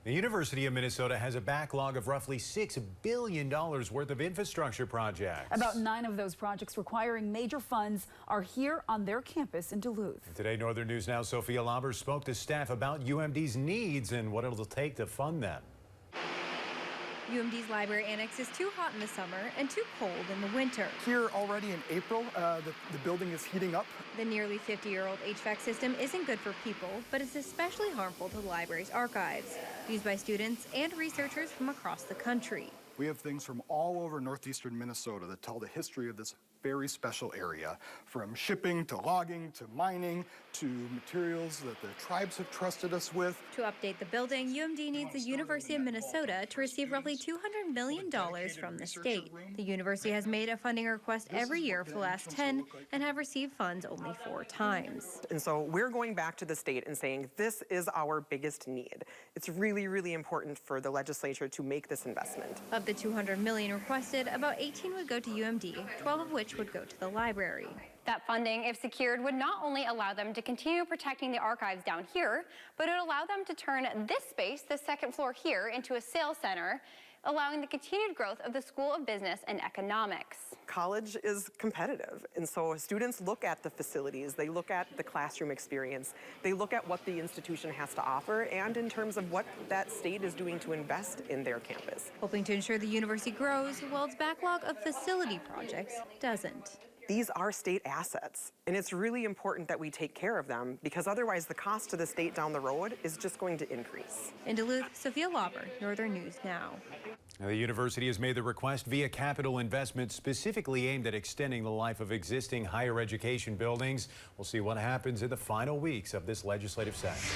The University of Minnesota has a backlog of roughly $6 billion worth of infrastructure projects. About 9 of those projects requiring major funds are here on their campus in Duluth. And today, Northern News Now Sophia Lauber spoke to staff about UMD's needs and what it'll take to fund them. UMD's library annex is too hot in the summer and too cold in the winter. Here already in April, the building is heating up. The nearly 50-year-old HVAC system isn't good for people, but it's especially harmful to the library's archives, used by students and researchers from across the country. We have things from all over northeastern Minnesota that tell the history of this very special area, from shipping to logging to mining to materials that the tribes have trusted us with. To update the building, UMD needs the University of Minnesota to receive roughly $200 million from the state. The university has made a funding request every year for the last 10 and have received funds only 4 times. And so we're going back to the state and saying this is our biggest need. It's really, really important for the legislature to make this investment. Of the $200 million requested, about 18 would go to UMD, 12 of which would go to the library. That funding, if secured, would not only allow them to continue protecting the archives down here, but it would allow them to turn this space, the second floor here, into a sales center, allowing the continued growth of the School of Business and Economics. College is competitive, and so students look at the facilities, they look at the classroom experience, they look at what the institution has to offer, and in terms of what that state is doing to invest in their campus. Hoping to ensure the university grows while its backlog of facility projects doesn't. These are state assets, and it's really important that we take care of them because otherwise the cost to the state down the road is just going to increase. In Duluth, Sophia Lauber, Northern News Now. The university has made the request via capital investment specifically aimed at extending the life of existing higher education buildings. We'll see what happens in the final weeks of this legislative session.